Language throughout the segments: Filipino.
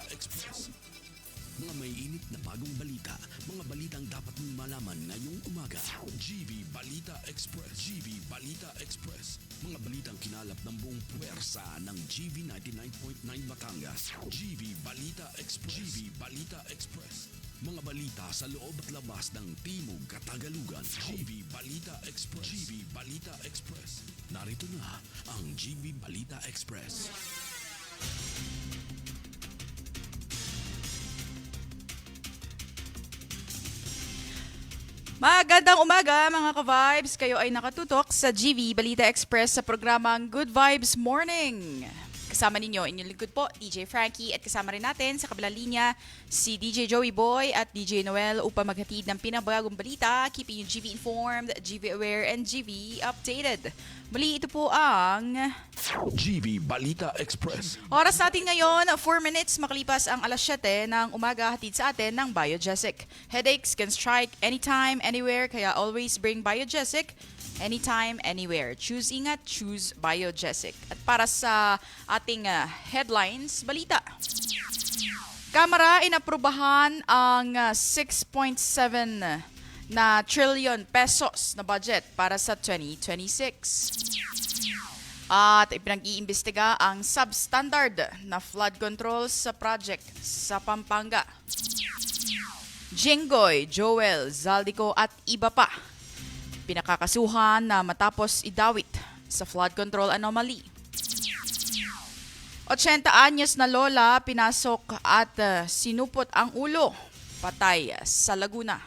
Express. Mga may init na bagong balita, mga balitang dapat mong malaman ngayong umaga. GV Balita Express. GV Balita Express. Mga balitang kinalap ng buong puwersa ng GV 99.9 Batangas. GV Balita Express. GV Balita Express. Mga balita sa loob at labas ng Timog Katagalugan. GV Balita Express. GV Balita Express. Narito na ang GV Balita Express. Magandang umaga mga ka-vibes! Kayo ay nakatutok sa GV Balita Express sa programang Good Vibes Morning. Kasama ninyo, inyong lingkod po, DJ Frankie, at kasama rin natin sa kabilang linya si DJ Joey Boy at DJ Noel upang maghatid ng pinabagong balita, keeping you GV informed, GV aware, and GV updated. Muli, ito po ang GV Balita Express. oras natin ngayon, 4 minutes makalipas ang alas 7 ng umaga, hatid sa atin ng Biogesic. Headaches can strike anytime, anywhere, kaya always bring Biogesic. Anytime, anywhere. Choose ingat, choose Biogesic. At para sa ating headlines, balita. Kamara inaprubahan ang 6.7 na trillion pesos na budget para sa 2026. At ipinag-iimbestiga ang substandard na flood control sa project sa Pampanga. Jinggoy, Joel, Zaldico at iba pa pinakakasuhan na matapos idawit sa flood control anomaly. 80 anyos na lola pinasok at sinupot ang ulo, patay sa Laguna.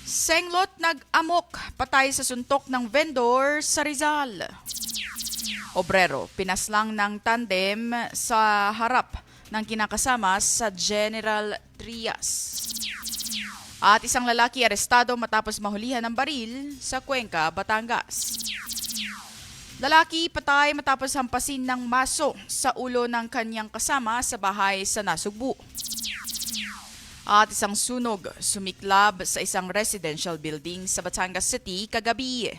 Senglot nag-amok, patay sa suntok ng vendor sa Rizal. Obrero, pinaslang ng tandem sa harap ng kinakasama sa General Trias. At isang lalaki arestado matapos mahulihan ng baril sa Cuenca, Batangas. Lalaki patay matapos hampasin ng maso sa ulo ng kanyang kasama sa bahay sa Nasugbu. At isang sunog sumiklab sa isang residential building sa Batangas City kagabi.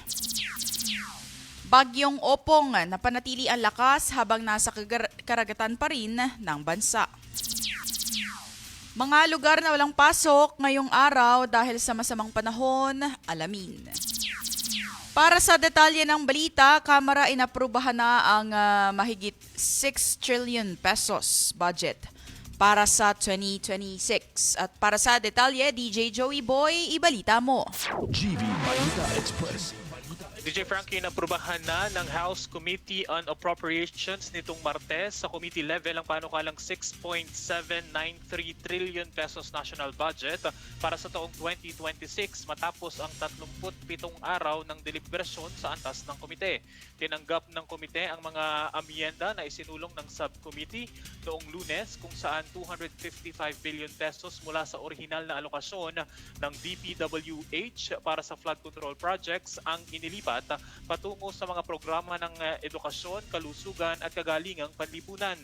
Bagyong Opong napanatili ang lakas habang nasa karagatan pa rin ng bansa. Mga lugar na walang pasok ngayong araw dahil sa masamang panahon, alamin. Para sa detalye ng balita, Kamara inaprubahan na ang mahigit 6 trillion pesos budget para sa 2026. At para sa detalye, DJ Joey Boy, ibalita mo. GV Balita Express. DJ Frankie, naprubahan na ng House Committee on Appropriations nitong Martes sa committee level ang panukalang 6.793 trillion pesos national budget para sa taong 2026 matapos ang 37 araw ng deliberasyon sa antas ng komite. Tinanggap ng komite ang mga amyenda na isinulong ng subcommittee noong Lunes kung saan 255 billion pesos mula sa orihinal na alokasyon ng DPWH para sa flood control projects ang inilipat patungo sa mga programa ng edukasyon, kalusugan at kagalingang panlipunan.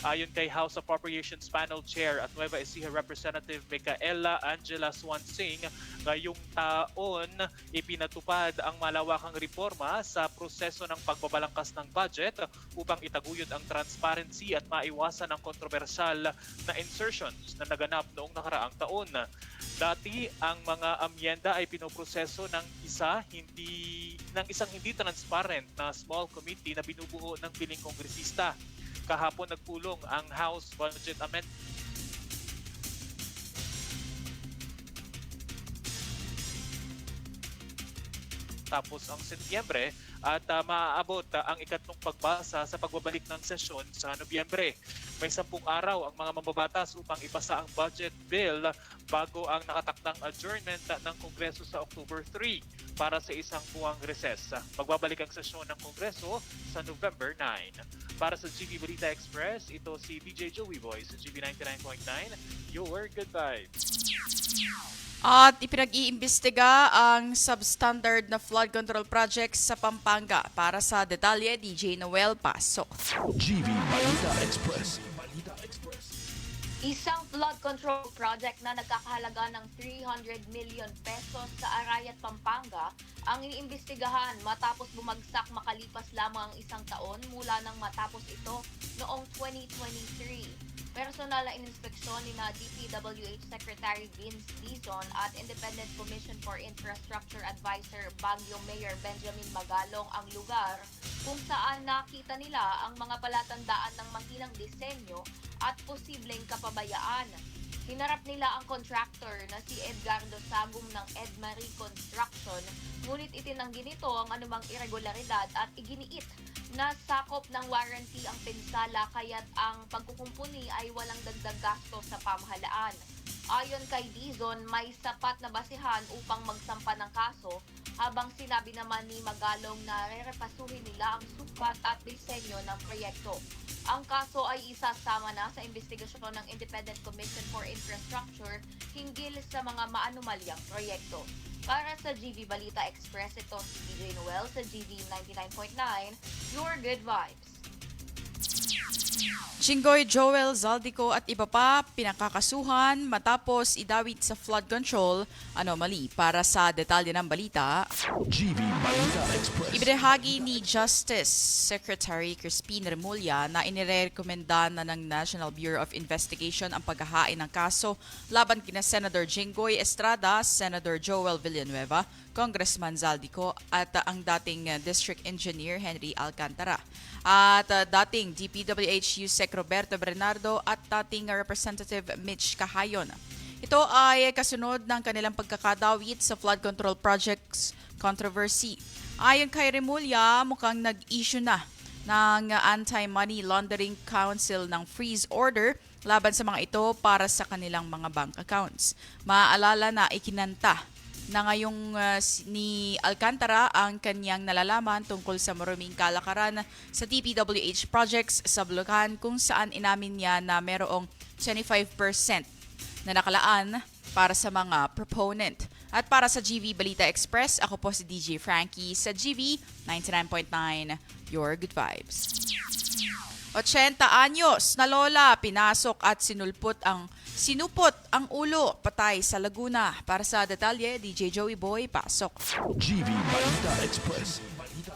Ayon kay House Appropriations Panel Chair at Nueva Ecija Representative Micaela Angela Swansing, ngayong taon ipinatupad ang malawakang reforma sa proseso ng pagbabalangkas ng budget upang itaguyod ang transparency at maiwasan ang kontrobersyal na insertions na naganap noong nakaraang taon. Dati, ang mga amyenda ay pinoproseso ng isang hindi transparent na small committee na binubuo ng piling kongresista. Kahapon nagpulong ang House Budget Amendment tapos ang Setyembre at maaabot ang ikatlong pagbasa sa pagbabalik ng sesyon sa Nobyembre. May 10 araw ang mga mambabatas upang ipasa ang budget bill bago ang nakatakdang adjournment ng Kongreso sa October 3 para sa isang buwang recess. Magbabalik ang sesyon ng Kongreso sa November 9. Para sa GV Balita Express, ito si DJ Joey Boy sa GV 99.9, your good vibes. At ipinag-iimbestiga ang substandard na flood control project sa Pampanga. Para sa detalye, DJ Noel Paso. GV Balita Express. Isang flood control project na nagkakahalaga ng 300 million pesos sa Arayat, Pampanga ang iniimbestigahan matapos bumagsak makalipas lamang ang isang taon mula nang matapos ito noong 2023. Personal na inspeksyon ni na DPWH Secretary Vince Dizon at Independent Commission for Infrastructure Advisor Baguio Mayor Benjamin Magalong ang lugar kung saan nakita nila ang mga palatandaan ng manghinang disenyo at posibleng kapabayaan. Hinarap nila ang contractor na si Edgardo Sagum ng Edmarie Construction, ngunit itinanggi nito ang anumang irregularidad at iginiit na sakop ng warranty ang pinsala kaya't ang pagkukumpuni ay walang dagdag gasto sa pamahalaan. Ayon kay Dizon, may sapat na basihan upang magsampa ng kaso, habang sinabi naman ni Magalong na rerepasuhin nila ang sukat at disenyo ng proyekto. Ang kaso ay isasama na sa investigasyon ng Independent Commission for Infrastructure hinggil sa mga maanumalyang proyekto. Para sa GV Balita Express, ito si DJ Noel sa GV 99.9, Your Good Vibes. Jinggoy Joel Zaldico at iba pa pinakakasuhan matapos idawit sa flood control anomaly. Para sa detalye ng balita, GV Balita Express. ibinahagi ni Justice Secretary Crispin Remulla na inirekomenda na ng National Bureau of Investigation ang paghahain ng kaso laban kina Senator Jinggoy Estrada, Senator Joel Villanueva, Congressman Zaldico at ang dating District Engineer Henry Alcantara at dating DPWH Yusek Roberto Bernardo at dating Representative Mitch Cahayon. Ito ay kasunod ng kanilang pagkakadawit sa flood control projects controversy. Ayon kay Remulla, mukhang nag-issue na ng Anti-Money Laundering Council ng freeze order laban sa mga ito para sa kanilang mga bank accounts. Maaalala na ikinanta na ngayong ni Alcantara ang kanyang nalalaman tungkol sa maruming kalakaran sa DPWH projects sa Bulacan kung saan inamin niya na merong 25% na nakalaan para sa mga proponent. At para sa GV Balita Express, ako po si DJ Frankie sa GV 99.9, Your Good Vibes. 80 anyos na lola pinasok at sinupot ang ulo patay sa Laguna. Para sa detalye, DJ Joey Boy, pasok. GV Balita Express.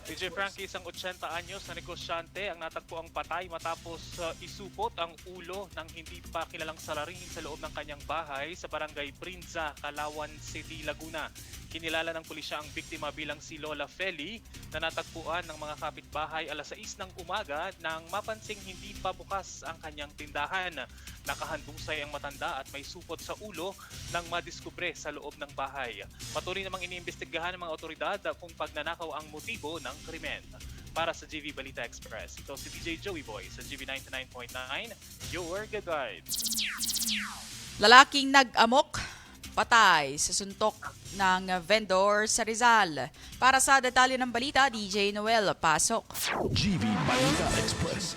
DJ Frankie, isang 80 anyos na negosyante ang natagpo ang patay matapos isupot ang ulo ng hindi pa kilalang salarin sa loob ng kanyang bahay sa barangay Brinza, Calawan City, Laguna. Kinilala ng pulisya ang biktima bilang si Lola Feli na natagpuan ng mga kapitbahay alas 6 ng umaga nang mapansing hindi pa bukas ang kanyang tindahan. Nakahandusay ang matanda at may supot sa ulo nang madiskubre sa loob ng bahay. Patuloy namang iniimbestigahan ng mga otoridad kung pagnanakaw ang motibo ng krimen. Para sa GV Balita Express, ito si DJ Joey Boy sa GV 99.9, Your Good Vibes. Lalaking nag-amok, patay sa suntok ng vendor sa Rizal. Para sa detalye ng balita, DJ Noel, pasok. GV Balita Express.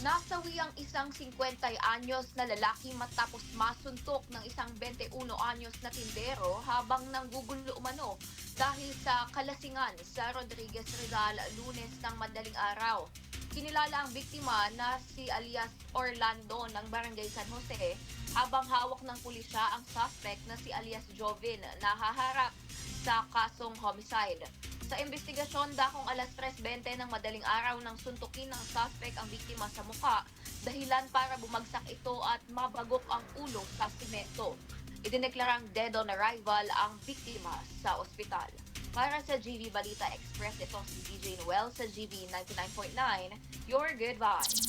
Nasawi ang isang 50 anyos na lalaki matapos masuntok ng isang 21 anyos na tindero habang nanggugulo umano dahil sa kalasingan sa Rodriguez Rizal Lunes ng madaling araw. Kinilala ang biktima na si alias Orlando ng Barangay San Jose habang hawak ng pulisya ang suspect na si alias Jovin na haharap sa kasong homicide. Sa investigasyon, dakong alas 3:20 ng madaling araw nang suntukin ng suspect ang biktima sa muka, dahilan para bumagsak ito at mabagok ang ulo sa simento. Idineklarang dead on arrival ang biktima sa ospital. Para sa GV Balita Express, ito si DJ Noel sa GV 99.9, Your Good Vibes.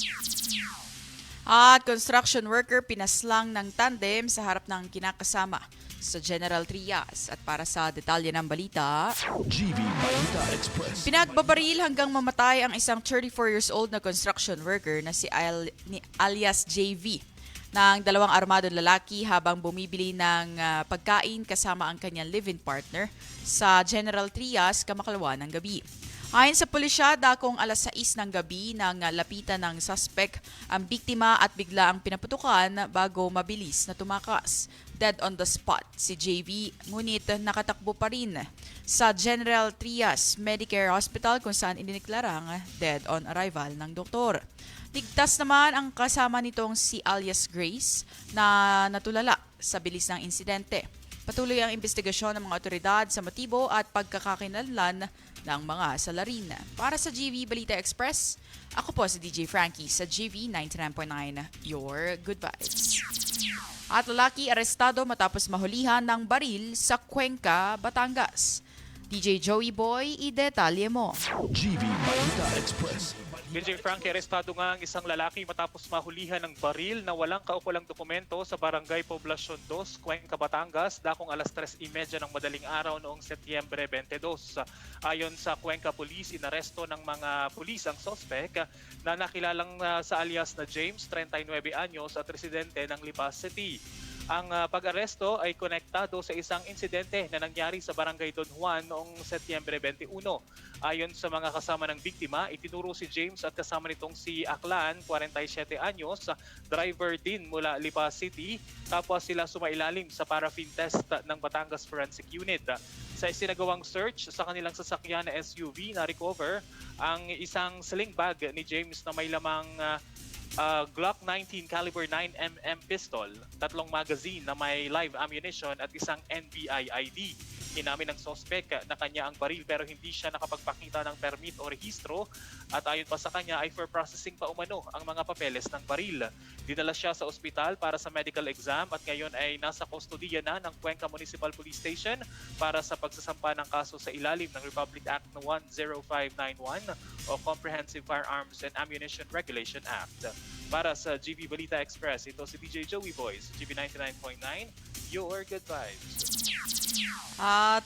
At construction worker pinaslang ng tandem sa harap ng kinakasama sa General Trias. At para sa detalye ng balita, GV Balita Express. pinagbabaril hanggang mamatay ang isang 34 years old na construction worker na si alias JV ng dalawang armadong lalaki habang bumibili ng pagkain kasama ang kanyang live-in partner sa General Trias, Kamaklawan ng gabi. Ayon sa pulisya, dakong alas 6 ng gabi nang lapitan ng suspect ang biktima at bigla ang pinaputukan bago mabilis na tumakas. Dead on the spot si JV, ngunit nakatakbo pa rin sa General Trias Medicare Hospital kung saan inineklarang dead on arrival ng doktor. Ligtas naman ang kasama nitong si alias Grace na natulala sa bilis ng insidente. Patuloy ang investigasyon ng mga otoridad sa motibo at pagkakakinlanlan ng mga salarin. Para sa GV Balita Express, ako po si DJ Frankie sa GV 99.9, Your Good Vibes. At lalaki arestado matapos mahulihan ng baril sa Cuenca, Batangas. DJ Joey Boy, idetalye mo. GV Balita Express. DJ Frankie, arestado nga ang isang lalaki matapos mahulihan ng baril na walang kaukulang dokumento sa Barangay Poblacion 2, Cuenca, Batangas, dakong alas 3:30 ng madaling araw noong Setyembre 22. Ayon sa Cuenca Police, inaresto ng mga pulis ang sospek na nakilalang sa alias na James, 39 anyos at residente ng Lipas City. Ang pag-aresto ay konektado sa isang insidente na nangyari sa Barangay Don Juan noong Setyembre 21. Ayon sa mga kasama ng biktima, itinuro si James at kasama nitong si Aklan, 47 anyos, driver din mula Lipas City, tapos sila sumailalim sa paraffin test ng Batangas Forensic Unit. Sa isinagawang search sa kanilang sasakyan na SUV, na-recover ang isang sling bag ni James na may lamang Glock 19 caliber 9mm pistol, 3 magazine na may live ammunition at isang NBI ID. Inamin ng sospek na kanya ang baril pero hindi siya nakapagpakita ng permit o rehistro at ayon pa sa kanya ay for processing pa umano ang mga papeles ng baril. Dinala siya sa ospital para sa medical exam at ngayon ay nasa kustodiya na ng Cuenca Municipal Police Station para sa pagsasampa ng kaso sa ilalim ng Republic Act 10591 o Comprehensive Firearms and Ammunition Regulation Act. Para sa GV Balita Express, ito si DJ Joey Boys, GV 99.9, Your Good Vibes. At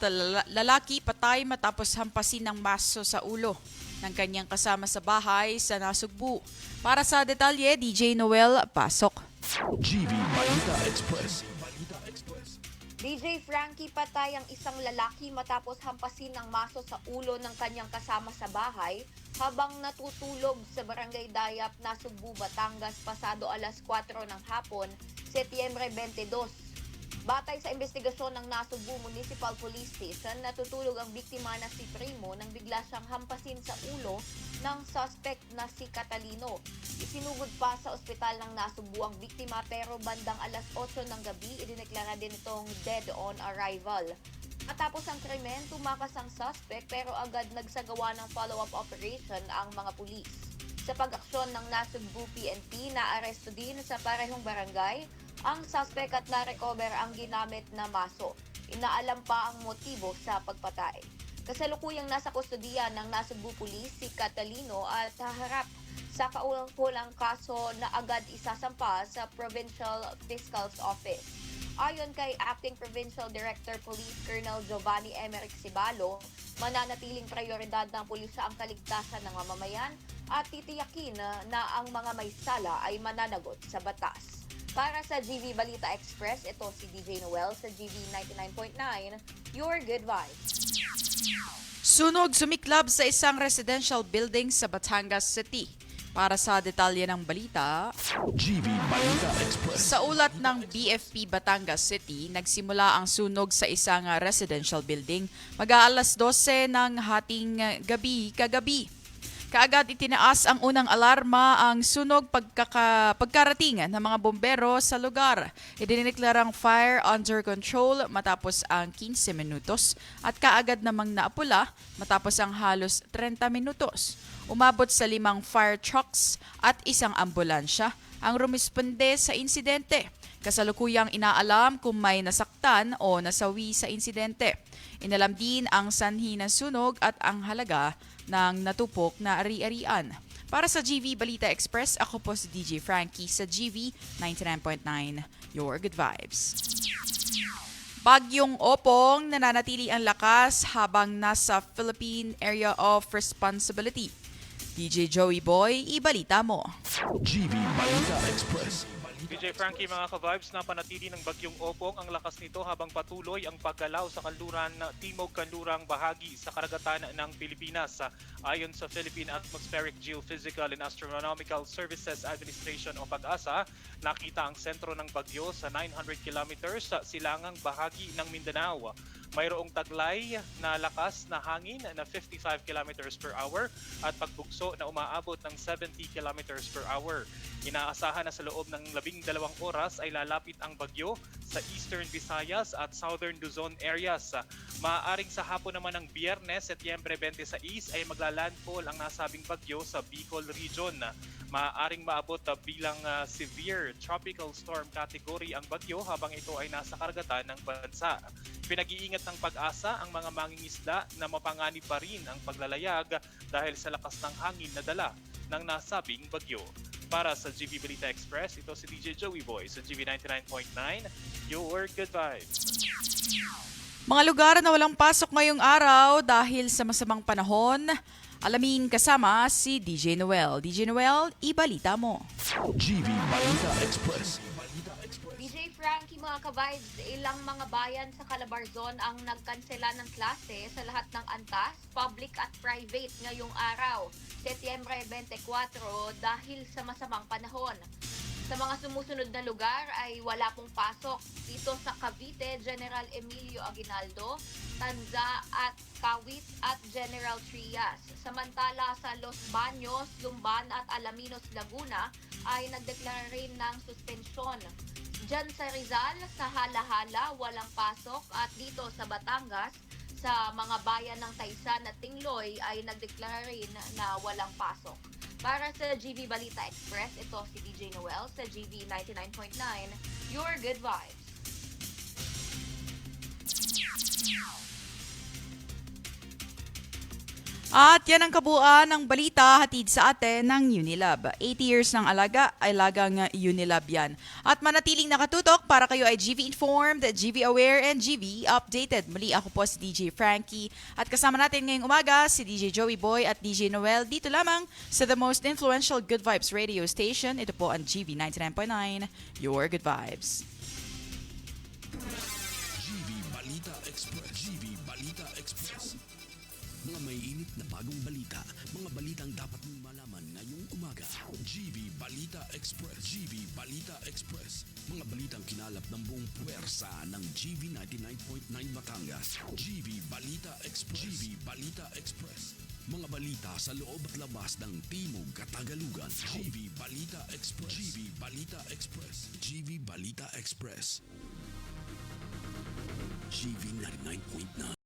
lalaki patay matapos hampasin ng maso sa ulo ng kanyang kasama sa bahay sa Nasugbu. Para sa detalye, DJ Noel, pasok. GV Balita Express. Balita Express. DJ Frankie, patay ang isang lalaki matapos hampasin ng maso sa ulo ng kanyang kasama sa bahay habang natutulog sa Barangay Dayap, Nasugbu, Batangas pasado alas 4 ng hapon, Setyembre 22. Batay sa investigasyon ng Nasugbu Municipal Police Station, natutulog ang biktima na si Primo nang bigla siyang hampasin sa ulo ng suspect na si Catalino. Isinugod pa sa ospital ng Nasugbu ang biktima pero bandang alas 8 ng gabi, idineklara din itong dead on arrival. Matapos ang krimen, tumakas ang suspect pero agad nagsagawa ng follow-up operation ang mga pulis. Sa pag-aksyon ng Nasugbu PNP, naaresto din sa parehong barangay ang suspect at na-recover ang ginamit na maso. Inaalam pa ang motibo sa pagpatay. Kasalukuyang nasa kustodiya ng Nasugbu Police si Catalino at haharap sa kaukulang kaso na agad isasampa sa Provincial Fiscal's Office. Ayon kay Acting Provincial Director Police Colonel Giovanni Emerick Cibalo, mananatiling prioridad ng pulisya ang kaligtasan ng mamamayan at titiyakin na ang mga may sala ay mananagot sa batas. Para sa GV Balita Express, ito si DJ Noel sa GV 99.9, Your Good Vibes. Sunog sumiklab sa isang residential building sa Batangas City. Para sa detalye ng balita, GV Balita Express. sa ulat ng BFP Batangas City, nagsimula ang sunog sa isang residential building mag-aalas 12 ng hating gabi kagabi. Kaagad itinaas ang unang alarma ang sunog pagkarating ng mga bombero sa lugar. Idineklarang fire under control matapos ang 15 minutos at kaagad namang naapula matapos ang halos 30 minutos. Umabot sa 5 fire trucks at isang ambulansya ang rumisponde sa insidente. Kasalukuyang inaalam kung may nasaktan o nasawi sa insidente. Inalam din ang sanhi ng sunog at ang halaga ng natupok na ari-arian. Para sa GV Balita Express, ako po si DJ Frankie sa GV 99.9, Your Good Vibes. Bagyong Opong, nananatili ang lakas habang nasa Philippine Area of Responsibility. DJ Joey Boy, ibalita mo. GV Balita Express. DJ Frankie, mga ka-vibes, napanatili ng Bagyong Opong ang lakas nito habang patuloy ang paggalaw sa kanluran timog-kanlurang bahagi sa karagatan ng Pilipinas. Ayon sa Philippine Atmospheric Geophysical and Astronomical Services Administration o PAGASA, nakita ang sentro ng bagyo sa 900 kilometers sa silangang bahagi ng Mindanao. Mayroong taglay na lakas na hangin na 55 kilometers per hour at pagbugso na umaabot ng 70 kilometers per hour. Inaasahan na sa loob ng 12 12 oras ay lalapit ang bagyo sa Eastern Visayas at Southern Luzon areas. Maaaring sa hapon naman ng Biyernes, Setyembre 26 ay maglalandfall ang nasabing bagyo sa Bicol Region. Maaaring maabot bilang severe tropical storm category ang bagyo habang ito ay nasa karagatan ng bansa. Pinag-iingat ng Pag-asa ang mga mangingisda na mapanganib pa rin ang paglalayag dahil sa lakas ng hangin na dala ng nasabing bagyo. Para sa GV Balita Express, ito si DJ Joey Boy sa GV 99.9, Your Good Vibes. Mga lugar na walang pasok ngayong araw dahil sa masamang panahon, alamin kasama si DJ Noel. DJ Noel, ibalita mo. GV Balita Express. DJ Frankie, mga ka-vibes, ilang mga bayan sa Calabarzon ang nagkansela ng klase sa lahat ng antas, public at private ngayong araw, Setyembre 24, dahil sa masamang panahon. Sa mga sumusunod na lugar ay wala pong pasok dito sa Cavite, General Emilio Aguinaldo, Tanza at Kawit at General Trias. Samantala sa Los Baños, Lumban at Alaminos, Laguna ay nagdeklara rin ng suspensyon. Diyan sa Rizal, sa Hala-Hala, walang pasok at dito sa Batangas, sa mga bayan ng Taysan at Tingloy ay nagdeklara rin na walang pasok. Para sa GV Balita Express, ito si DJ Noel sa GV 99.9, Your Good Vibes. At yan ang kabuuan ng balita hatid sa atin ng Unilab. 80 years ng alaga ay lagang Unilab yan. At manatiling nakatutok para kayo ay GV informed, GV aware, and GV updated. Muli ako po si DJ Frankie at kasama natin ngayong umaga si DJ Joey Boy at DJ Noel dito lamang sa the most influential Good Vibes radio station. Ito po ang GV 99.9, Your Good Vibes. GV Balita Express. GV Balita Express. Mga may init na bagong balita, mga balitang dapat mong malaman ngayong umaga. GV Balita Express. GV Balita Express. Mga balitang kinalap ng buong puwersa ng GV 99.9 Batangas. GV Balita Express. GV Balita Express. Mga balita sa loob at labas ng Timog Katagalugan. GV Balita Express. GV Balita Express. GV Balita Express. GV 99.9.